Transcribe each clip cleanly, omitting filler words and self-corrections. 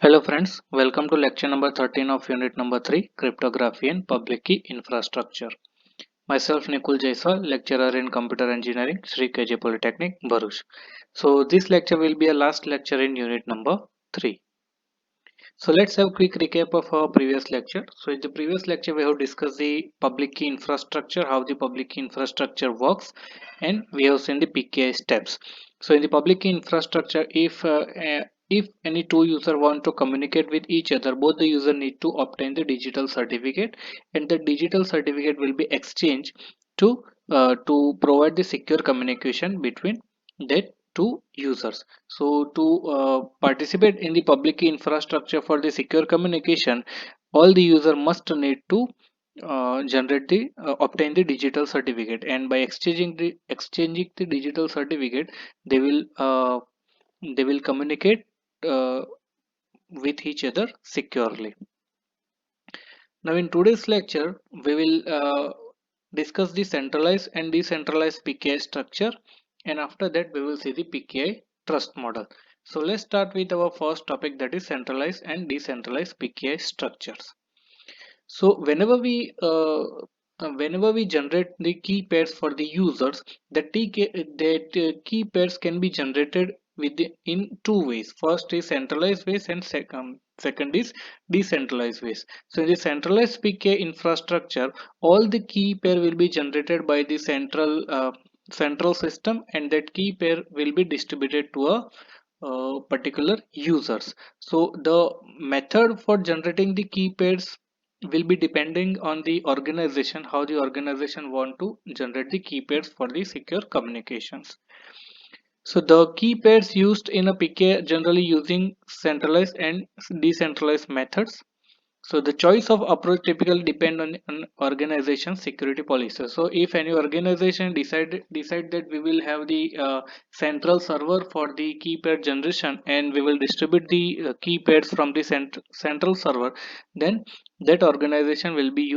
Hello friends, welcome to lecture number 13 of unit number 3, Cryptography and Public Key Infrastructure. Myself Nikul Jaiswal, lecturer in Computer Engineering, Sri KJ Polytechnic, Bharuch. So this lecture will be a last lecture in unit number 3. So let's have a quick recap of our previous lecture. So in the previous lecture we have discussed the public key infrastructure, how the public key infrastructure works, and we have seen the PKI steps. So in the public key infrastructure, if any two users want to communicate with each other, both the user need to obtain the digital certificate, and the digital certificate will be exchanged to provide the secure communication between that two users. So to participate in the public key infrastructure for the secure communication, all the user must need to generate the obtain the digital certificate, and by exchanging the digital certificate, they will uh, they will communicate uh, with each other securely. Now in today's lecture we will discuss the centralized and decentralized PKI structure, and after that we will see the PKI trust model. So let's start with our first topic, that is centralized and decentralized PKI structures. So whenever we generate the key pairs for the users, that key pairs can be generated in two ways. First is centralized ways, and second is decentralized ways. So in the centralized PKI infrastructure, all the key pair will be generated by the central system, and that key pair will be distributed to a particular users. So the method for generating the key pairs will be depending on the organization, how the organization want to generate the key pairs for the secure communications. So the key pairs used in a PK generally using centralized and decentralized methods. So the choice of approach typically depend on an organization security policy. So if any organization decide that we will have the central server for the key pair generation, and we will distribute the key pairs from the central server, then that organization will be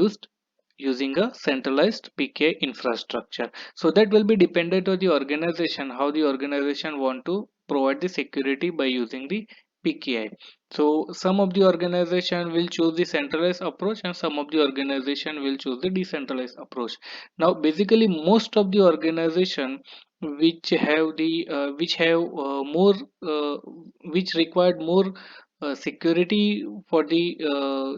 using a centralized PK infrastructure. So that will be dependent on the organization, how the organization want to provide the security by using the PKI. So some of the organization will choose the centralized approach, and some of the organization will choose the decentralized approach. Now basically most of the organization which have more uh, which required more security for the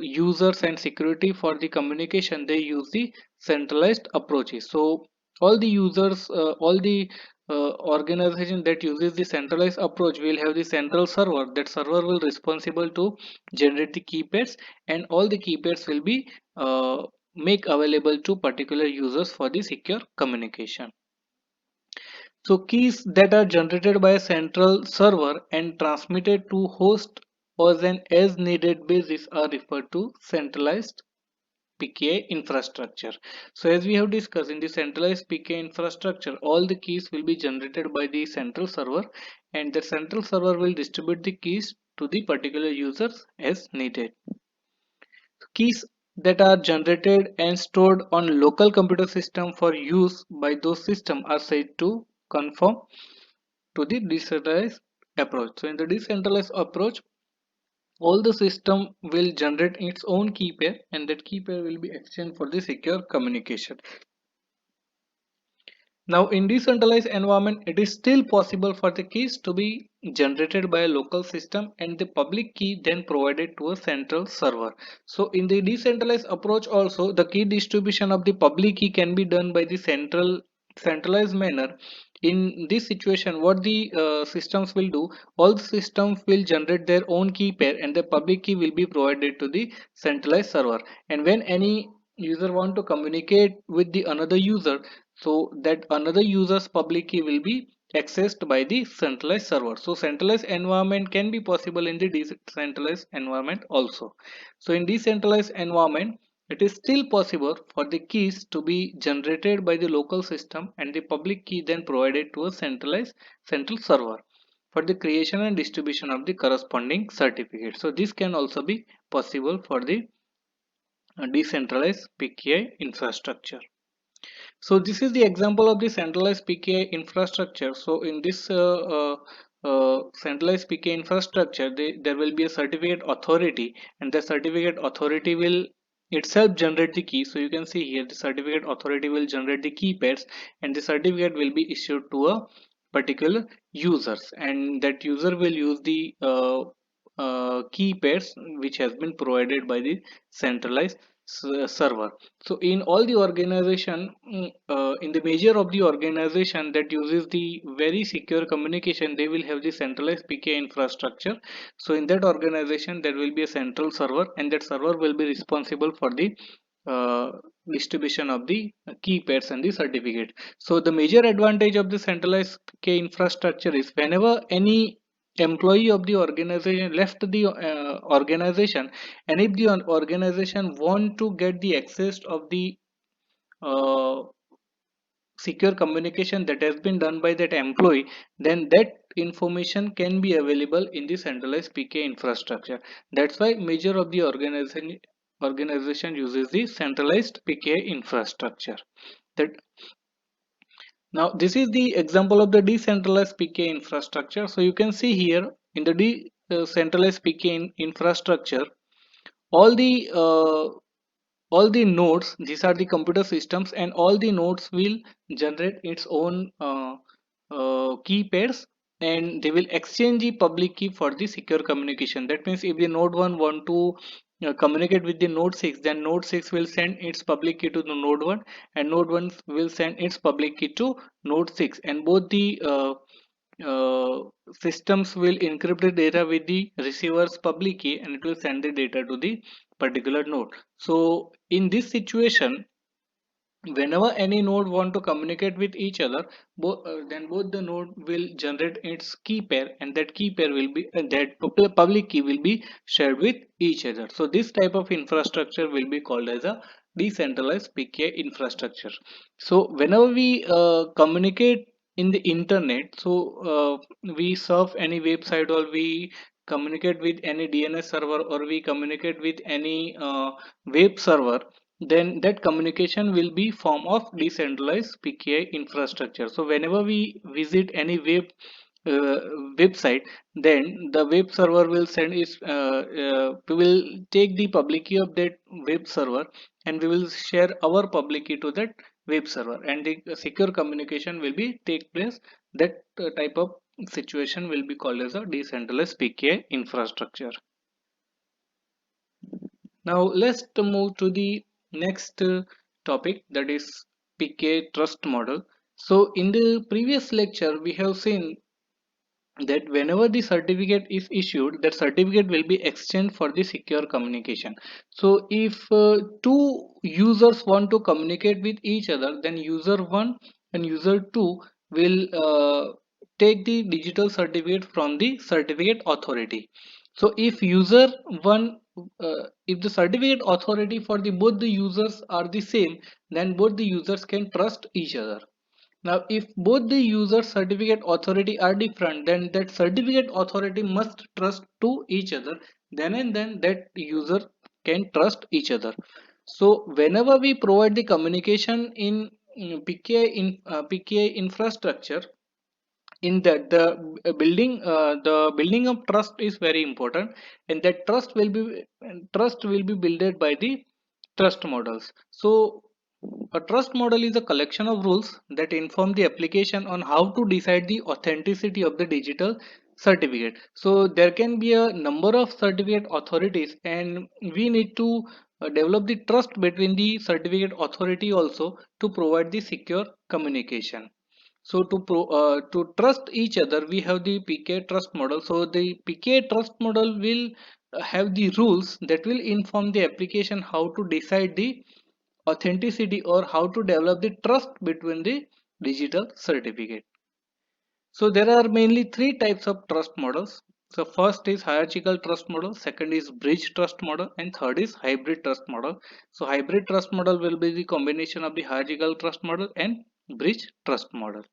users and security for the communication, they use the centralized approaches. So all the organization that uses the centralized approach will have the central server. That server will responsible to generate the key pairs, and all the key pairs will be make available to particular users for the secure communication. So keys that are generated by a central server and transmitted to host on an as needed basis are referred to centralized PKI infrastructure. So as we have discussed, in the centralized PKI infrastructure, all the keys will be generated by the central server, and the central server will distribute the keys to the particular users as needed. Keys that are generated and stored on local computer system for use by those system are said to conform to the decentralized approach. So in the decentralized approach, all the system will generate its own key pair, and that key pair will be exchanged for the secure communication. Now in decentralized environment, it is still possible for the keys to be generated by a local system, and the public key then provided to a central server. So in the decentralized approach also, the key distribution of the public key can be done by the centralized manner. In this situation, what the systems will do, all the systems will generate their own key pair, and the public key will be provided to the centralized server. And when any user want to communicate with the another user, so that another user's public key will be accessed by the centralized server. So centralized environment can be possible in the decentralized environment also. So in decentralized environment, it is still possible for the keys to be generated by the local system, and the public key then provided to a centralized central server for the creation and distribution of the corresponding certificate. So this can also be possible for the decentralized PKI infrastructure. So this is the example of the centralized PKI infrastructure. So in this centralized PK infrastructure, there will be a certificate authority, and the certificate authority will itself generate the key. So you can see here the certificate authority will generate the key pairs, and the certificate will be issued to a particular users, and that user will use the key pairs which has been provided by the centralized server. So in all the organization, in the major of the organization that uses the very secure communication, they will have the centralized PK infrastructure. So in that organization there will be a central server, and that server will be responsible for the uh, distribution of the key pairs and the certificate. So the major advantage of the centralized PK infrastructure is whenever any employee of the organization left the organization, and if the organization want to get the access of the uh, secure communication that has been done by that employee, then that information can be available in the centralized PK infrastructure. That's why major of the organization uses the centralized PK infrastructure. That Now this is the example of the decentralized PK infrastructure. So you can see here in the decentralized PK infrastructure, all the uh, all the nodes, these are the computer systems, and all the nodes will generate its own key pairs, and they will exchange the public key for the secure communication. That means if the node 1 want to communicate with the node 6, then node 6 will send its public key to the node 1, and node 1 will send its public key to node 6, and both the uh, systems will encrypt the data with the receiver's public key, and it will send the data to the particular node. So in this situation, whenever any node want to communicate with each other, then both the node will generate its key pair, and that key pair will be public key will be shared with each other. So this type of infrastructure will be called as a decentralized PK infrastructure. So whenever we communicate in the internet, so we surf any website, or we communicate with any DNS server, or we communicate with any web server, then that communication will be form of decentralized PKI infrastructure. So whenever we visit any uh, website, then the web server will send is we will take the public key of that web server, and we will share our public key to that web server, and the secure communication will be take place. That type of situation will be called as a decentralized PKI infrastructure. Now let's move to the next topic, that is PK trust model. So in the previous lecture we have seen that whenever the certificate is issued, that certificate will be exchanged for the secure communication. So if two users want to communicate with each other, then user 1 and user 2 will take the digital certificate from the certificate authority. So if user 1 if the certificate authority for the both the users are the same, then both the users can trust each other. Now, if both the user certificate authority are different, then that certificate authority must trust to each other. Then and then that user can trust each other. So, whenever we provide the communication in PKI infrastructure, in that the building of trust is very important, and that trust will be built by the trust models. So a trust model is a collection of rules that inform the application on how to decide the authenticity of the digital certificate. So there can be a number of certificate authorities, and we need to develop the trust between the certificate authority also to provide the secure communication. So to trust each other, we have the PK trust model. So the PK trust model will have the rules that will inform the application how to decide the authenticity, or how to develop the trust between the digital certificate. So there are mainly three types of trust models. So first is hierarchical trust model, second is bridge trust model, and third is hybrid trust model. So hybrid trust model will be the combination of the hierarchical trust model and bridge trust model.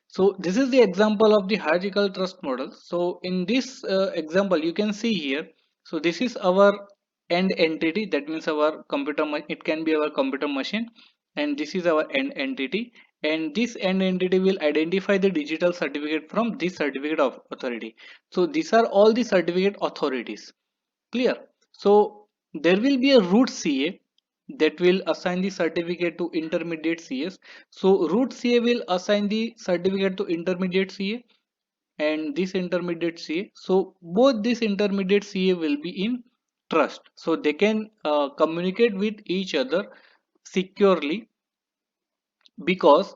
So this is the example of the hierarchical trust model. So in this example, you can see here. So this is our end entity. That means our computer. It can be our computer machine, and this is our end entity. and this end entity will identify the digital certificate from this certificate of authority. So these are all the certificate authorities. Clear? So there will be a root CA that will assign the certificate to intermediate CS. So root CA will assign the certificate to intermediate CA and this intermediate CA. So both this intermediate CA will be in trust. So they can communicate with each other securely, because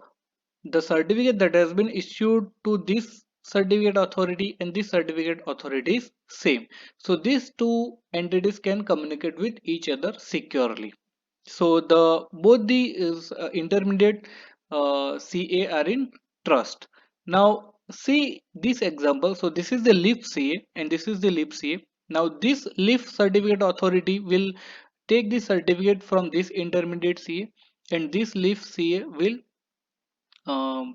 the certificate that has been issued to this certificate authority and this certificate authority is same. So these two entities can communicate with each other securely. So the both the intermediate CA are in trust. Now see this example. So this is the leaf CA and this is the leaf CA. Now this leaf certificate authority will take the certificate from this intermediate CA, and this leaf CA um,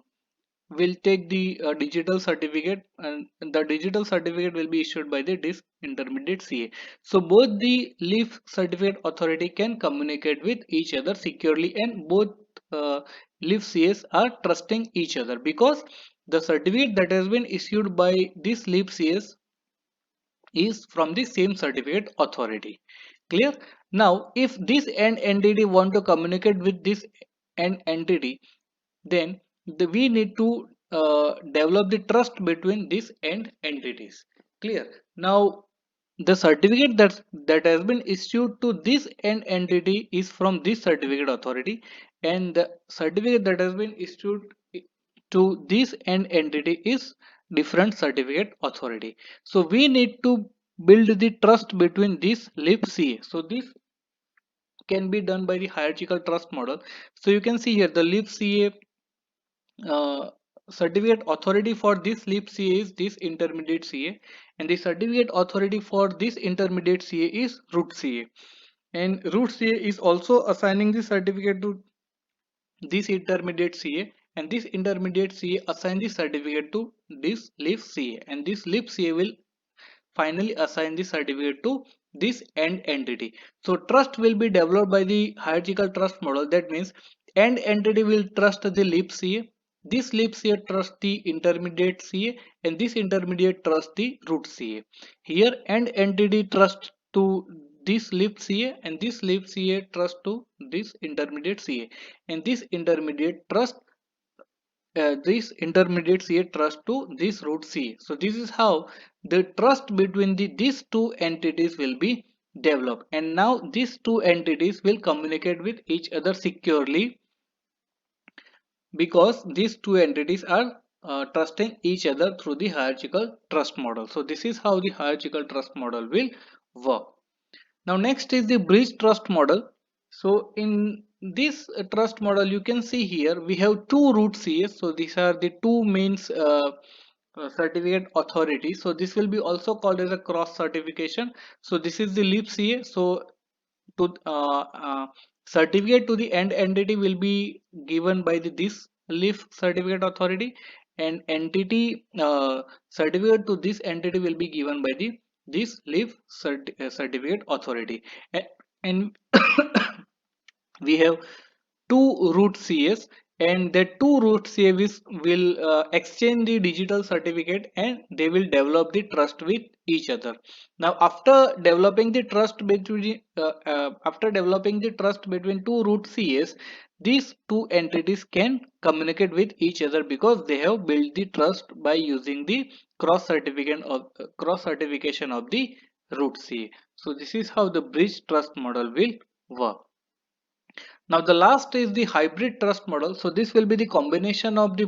will take the digital certificate, and the digital certificate will be issued by the disk intermediate CA. So both the leaf certificate authority can communicate with each other securely, and both leaf CAs are trusting each other, because the certificate that has been issued by this leaf CAs is from the same certificate authority. Clear? Now if this end entity want to communicate with this end entity, then we need to develop the trust between these end entities. Clear? Now the certificate that has been issued to this end entity is from this certificate authority, and the certificate that has been issued to this end entity is different certificate authority. So we need to build the trust between this leaf CA. So this can be done by the hierarchical trust model. So you can see here the leaf CA uh, certificate authority for this leaf CA is this intermediate CA, and the certificate authority for this intermediate CA is root CA, and root CA is also assigning the certificate to this intermediate CA, and this intermediate CA assign the certificate to this leaf CA, and this leaf CA will finally assign the certificate to this end entity. So trust will be developed by the hierarchical trust model. That means end entity will trust the leaf CA, this leaf CA trust the intermediate CA, and this intermediate trust the root CA. Here end entity trust to this leaf CA, and this leaf CA trust to this intermediate CA, and this intermediate trust this intermediate CA trust to this root CA. So this is how the trust between these two entities will be developed, and now these two entities will communicate with each other securely, because these two entities are trusting each other through the hierarchical trust model. So this is how the hierarchical trust model will work. Now next is the bridge trust model. So in this trust model, you can see here we have two root CAs. So these are the two main certificate authorities. So this will be also called as a cross certification. So this is the leaf CA. So to certificate to the end entity will be given by this leaf certificate authority, and entity certificate to this entity will be given by this leaf certificate authority. And we have two root CAs, and the two root CAs will exchange the digital certificate, and they will develop the trust with each other. Now after developing the trust between two root CAs, these two entities can communicate with each other, because they have built the trust by using the cross certification of the root CA. So this is how the bridge trust model will work. Now the last is the hybrid trust model. So this will be the combination of the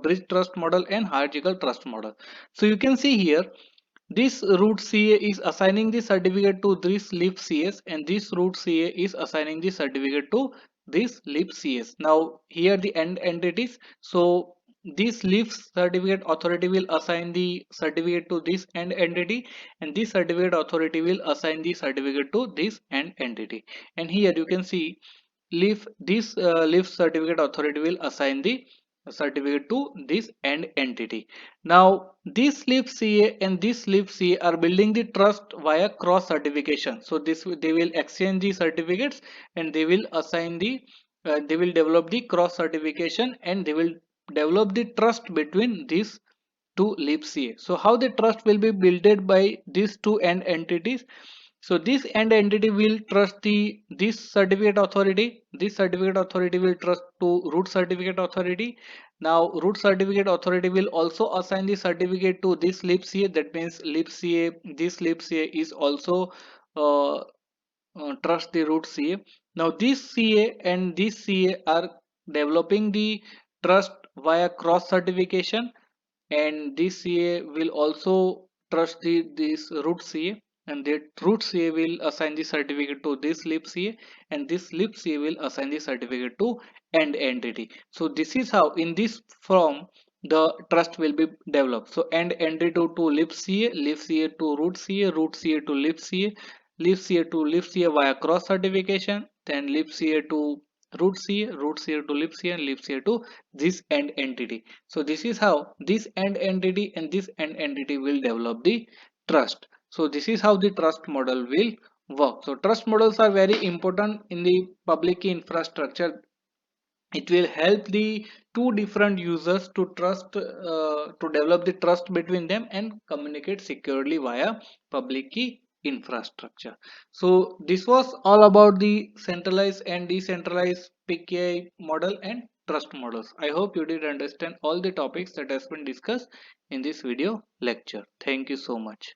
bridge trust model and hierarchical trust model. So you can see here this root CA is assigning the certificate to this leaf CS, and this root CA is assigning the certificate to this leaf CS. Now here the end entities. So this leaf certificate authority will assign the certificate to this end entity, and this certificate authority will assign the certificate to this end entity. And here you can see leaf certificate authority will assign the certificate to this end entity. Now this leaf CA and this leaf CA are building the trust via cross certification. So they will exchange the certificates, and they will assign the they will develop the cross certification, and they will develop the trust between these two LibCA. So how the trust will be built by these two end entities? So this end entity will trust this certificate authority. This certificate authority will trust to root certificate authority. Now root certificate authority will also assign the certificate to this LibCA. That means LibCA, this LibCA is also uh, trust the root CA. Now this CA and this CA are developing the trust via cross certification, and this CA will also trust this root CA, and that root CA will assign the certificate to this lib CA, and this lib CA will assign the certificate to end entity. So this is how in this form the trust will be developed. So end entity to lib CA to root CA, root CA to lib CA, lib CA to lib CA via cross certification, then lib CA to root CA to lib CA, and lib CA to this end entity. So this is how this end entity and this end entity will develop the trust. So this is how the trust model will work. So trust models are very important in the public key infrastructure. It will help the two different users to trust to develop the trust between them and communicate securely via public key infrastructure. So this was all about the centralized and decentralized PKI model and trust models. I hope you did understand all the topics that has been discussed in this video lecture. Thank you so much.